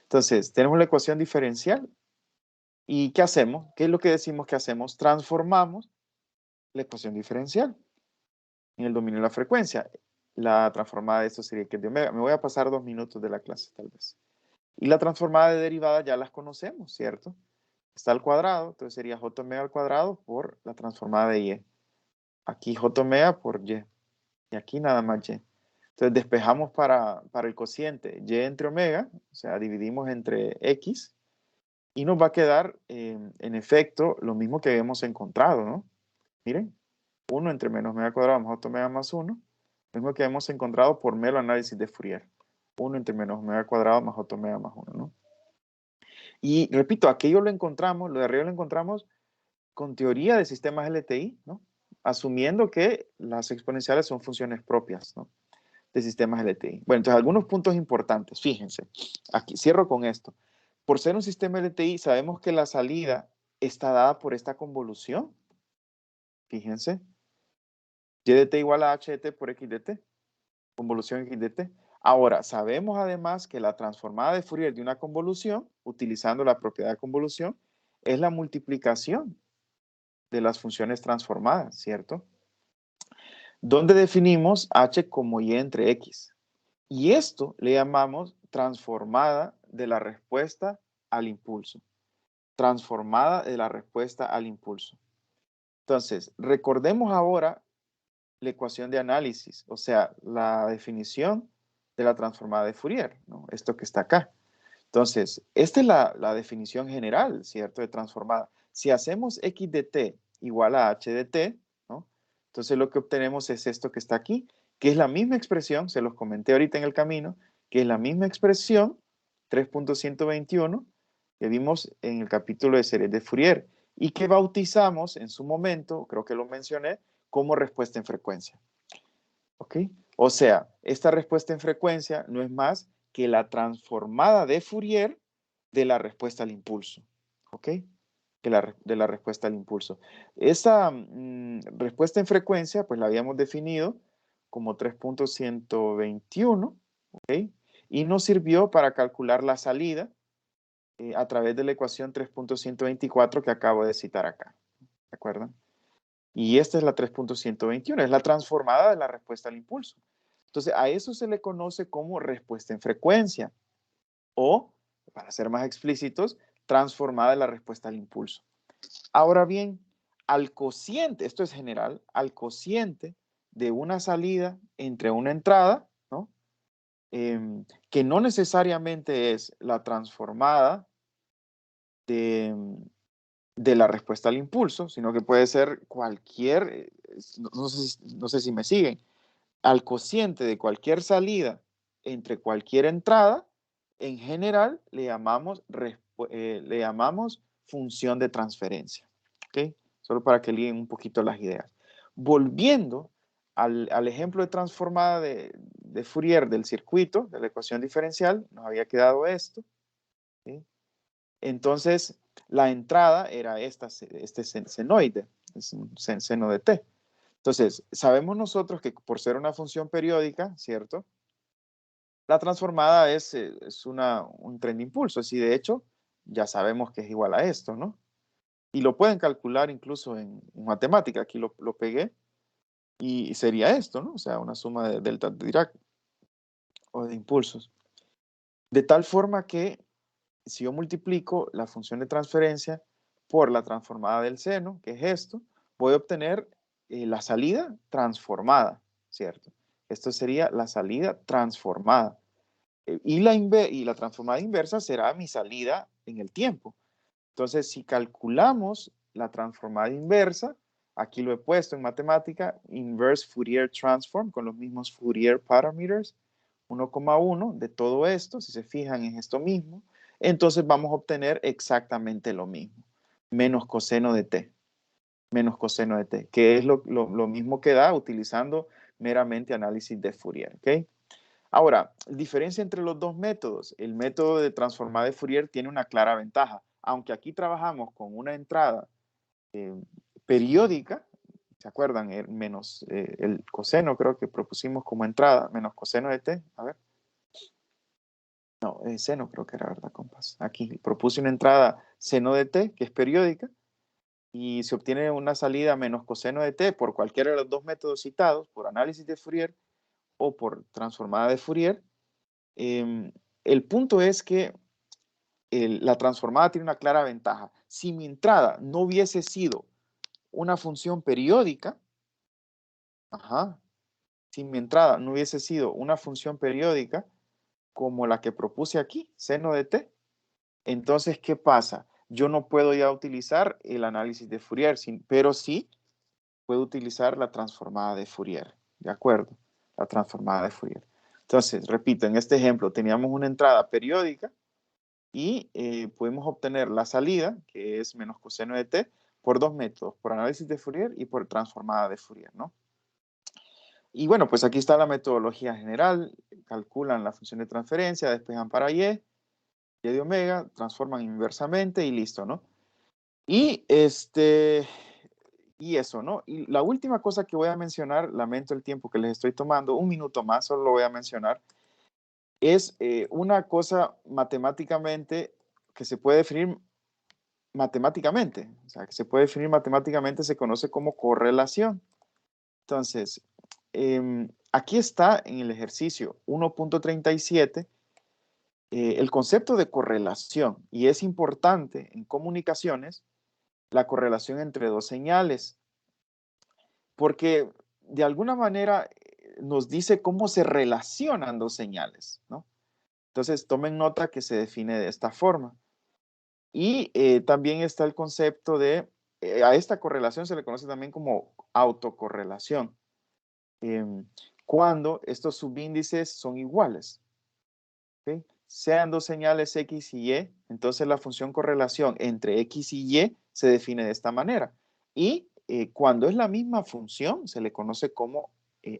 Entonces, tenemos la ecuación diferencial. ¿Y qué hacemos? ¿Qué es lo que decimos que hacemos? Transformamos la ecuación diferencial en el dominio de la frecuencia. La transformada de esto sería que de omega. Me voy a pasar 2 minutos de la clase, tal vez. Y la transformada de derivada ya las conocemos, ¿cierto? Está al cuadrado, entonces sería j omega al cuadrado por la transformada de y. Aquí j omega por y. Y aquí nada más y. Entonces despejamos para el cociente y entre omega, o sea, dividimos entre x, y nos va a quedar, en efecto, lo mismo que habíamos encontrado, ¿no? Miren, 1 entre menos omega cuadrado más j omega más 1, lo mismo que hemos encontrado por mero análisis de Fourier. 1 entre menos omega cuadrado más j omega más 1, ¿no? Y repito, aquello lo encontramos, lo de arriba lo encontramos con teoría de sistemas LTI, ¿no? Asumiendo que las exponenciales son funciones propias, ¿no? De sistemas LTI. Bueno, entonces algunos puntos importantes, fíjense, aquí cierro con esto. Por ser un sistema LTI, sabemos que la salida está dada por esta convolución, fíjense, y de t igual a h de t por x de t, convolución x de t. Ahora, sabemos además que la transformada de Fourier de una convolución, utilizando la propiedad de convolución, es la multiplicación de las funciones transformadas, ¿cierto? Donde definimos h como y entre x. Y esto le llamamos transformada de la respuesta al impulso. Transformada de la respuesta al impulso. Entonces, recordemos ahora la ecuación de análisis, o sea, la definición de la transformada de Fourier, ¿no? Esto que está acá. Entonces, esta es la definición general, ¿cierto? De transformada. Si hacemos x de t igual a h de t, ¿no? Entonces lo que obtenemos es esto que está aquí, que es la misma expresión, se los comenté ahorita en el camino, que es la misma expresión, 3.121, que vimos en el capítulo de series de Fourier, y que bautizamos en su momento, creo que lo mencioné, como respuesta en frecuencia. ¿Ok? O sea, esta respuesta en frecuencia no es más que la transformada de Fourier de la respuesta al impulso. ¿Ok? De la respuesta al impulso. Esa respuesta en frecuencia, pues la habíamos definido como 3.121, ¿ok? Y nos sirvió para calcular la salida a través de la ecuación 3.124 que acabo de citar acá. ¿De acuerdo? Y esta es la 3.121, es la transformada de la respuesta al impulso. Entonces, a eso se le conoce como respuesta en frecuencia o, para ser más explícitos, transformada de la respuesta al impulso. Ahora bien, al cociente, esto es general, al cociente de una salida entre una entrada, ¿no? Que no necesariamente es la transformada de, de la respuesta al impulso, sino que puede ser cualquier, no sé si me siguen, al cociente de cualquier salida entre cualquier entrada, en general le llamamos función de transferencia. ¿Ok? Solo para que liguen un poquito las ideas. Volviendo al ejemplo de transformada de Fourier del circuito, de la ecuación diferencial, nos había quedado esto. ¿Sí? Entonces, la entrada era este senoide, es un seno de t. Entonces, sabemos nosotros que por ser una función periódica, ¿cierto? La transformada es un tren de impulsos y de hecho ya sabemos que es igual a esto, ¿no? Y lo pueden calcular incluso en matemática. Aquí lo pegué y sería esto, ¿no? O sea, una suma de delta de Dirac o de impulsos. De tal forma que si yo multiplico la función de transferencia por la transformada del seno, que es esto, voy a obtener la salida transformada, ¿cierto? Esto sería la salida transformada. Y la transformada inversa será mi salida en el tiempo. Entonces, si calculamos la transformada inversa, aquí lo he puesto en matemática, inverse Fourier transform con los mismos Fourier parameters, 1,1 de todo esto, si se fijan es esto mismo, entonces vamos a obtener exactamente lo mismo, menos coseno de t, que es lo mismo que da utilizando meramente análisis de Fourier, ¿ok? Ahora, diferencia entre los dos métodos. El método de transformada de Fourier tiene una clara ventaja. Aunque aquí trabajamos con una entrada periódica, ¿se acuerdan? Menos el coseno creo que propusimos como entrada, menos coseno de t. A ver. No, seno creo que era, ¿verdad, compas? Aquí propuse una entrada seno de t, que es periódica, y se obtiene una salida menos coseno de t por cualquiera de los dos métodos citados, por análisis de Fourier o por transformada de Fourier. El punto es que la transformada tiene una clara ventaja. Si mi entrada no hubiese sido una función periódica, si mi entrada no hubiese sido una función periódica como la que propuse aquí, seno de t, entonces, ¿qué pasa? Yo no puedo ya utilizar el análisis de Fourier, pero sí puedo utilizar la transformada de Fourier, ¿de acuerdo? La transformada de Fourier. Entonces, repito, en este ejemplo teníamos una entrada periódica y podemos obtener la salida, que es menos coseno de t, por dos métodos, por análisis de Fourier y por transformada de Fourier, ¿no? Y bueno, pues aquí está la metodología general, calculan la función de transferencia, despejan para y de omega, transforman inversamente y listo, ¿no? Y y eso, ¿no? Y la última cosa que voy a mencionar, lamento el tiempo que les estoy tomando, un minuto más, solo lo voy a mencionar, es una cosa matemáticamente que se puede definir matemáticamente, o sea, que se puede definir matemáticamente, se conoce como correlación. Entonces, aquí está en el ejercicio 1.37 el concepto de correlación, y es importante en comunicaciones la correlación entre dos señales, porque de alguna manera nos dice cómo se relacionan dos señales, ¿no? Entonces, tomen nota que se define de esta forma. Y también está el concepto de, a esta correlación se le conoce también como autocorrelación, cuando estos subíndices son iguales, ¿ok? Sean dos señales X y Y, entonces la función correlación entre X y Y se define de esta manera. Y cuando es la misma función, se le conoce como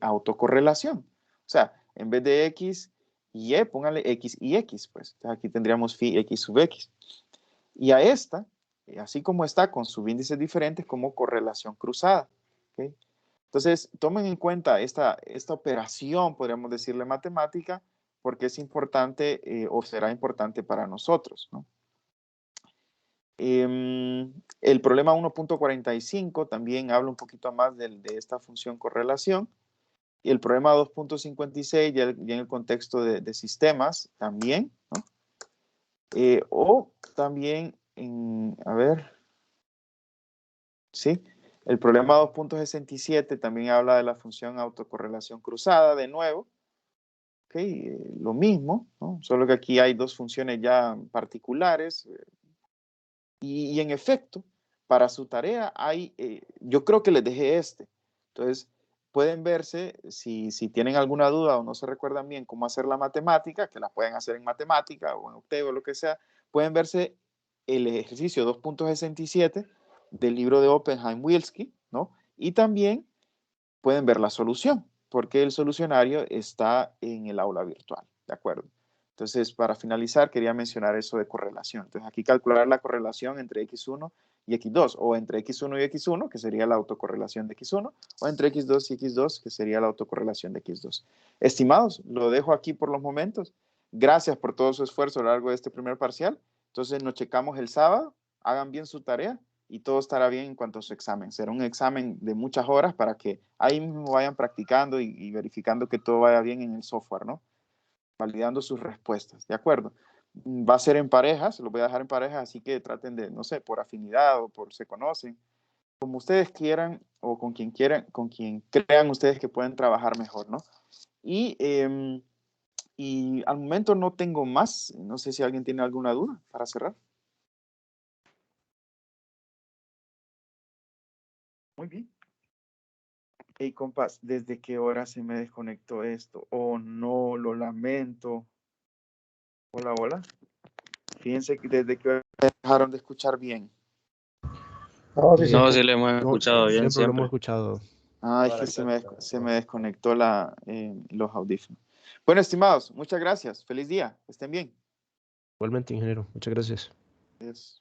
autocorrelación. O sea, en vez de X y Y, póngale X y X, pues. Entonces aquí tendríamos phi X sub X. Y a esta, así como está con subíndices diferentes, como correlación cruzada. ¿Okay? Entonces, tomen en cuenta esta operación, podríamos decirle matemática, porque es importante o será importante para nosotros, ¿no? El problema 1.45 también habla un poquito más de esta función correlación. Y el problema 2.56 ya en el contexto de sistemas también, ¿no? O también, a ver, ¿sí? El problema 2.67 también habla de la función autocorrelación cruzada, de nuevo. ¿Ok? Lo mismo, ¿no? Solo que aquí hay dos funciones ya particulares. Y en efecto, para su tarea hay, yo creo que les dejé este. Entonces, pueden verse, si tienen alguna duda o no se recuerdan bien cómo hacer la matemática, que la pueden hacer en matemática o en Octave o lo que sea, pueden verse el ejercicio 2.67 del libro de Oppenheim-Wilsky, ¿no? Y también pueden ver la solución, porque el solucionario está en el aula virtual, ¿de acuerdo? Entonces, para finalizar, quería mencionar eso de correlación. Entonces, aquí calcular la correlación entre X1 y X2, o entre X1 y X1, que sería la autocorrelación de X1, o entre X2 y X2, que sería la autocorrelación de X2. Estimados, lo dejo aquí por los momentos. Gracias por todo su esfuerzo a lo largo de este primer parcial. Entonces, nos checamos el sábado. Hagan bien su tarea y todo estará bien en cuanto a su examen. Será un examen de muchas horas para que ahí mismo vayan practicando y verificando que todo vaya bien en el software, ¿no? Validando sus respuestas, ¿de acuerdo? Va a ser en parejas, lo voy a dejar en parejas, así que traten de, no sé, por afinidad o por se conocen, como ustedes quieran o quieran, con quien crean ustedes que pueden trabajar mejor, ¿no? Y al momento no tengo más, no sé si alguien tiene alguna duda para cerrar. Muy bien. Hey, compas, ¿desde qué hora se me desconectó esto? Oh, no, lo lamento. Hola, hola. Fíjense que desde que hora me dejaron de escuchar bien. No, sí, No, sí le hemos No, escuchado bien siempre lo hemos siempre. escuchado. Es que se me desconectó los audífonos. Bueno, estimados, muchas gracias. Feliz día. Estén bien. Igualmente, ingeniero. Muchas gracias. Adiós.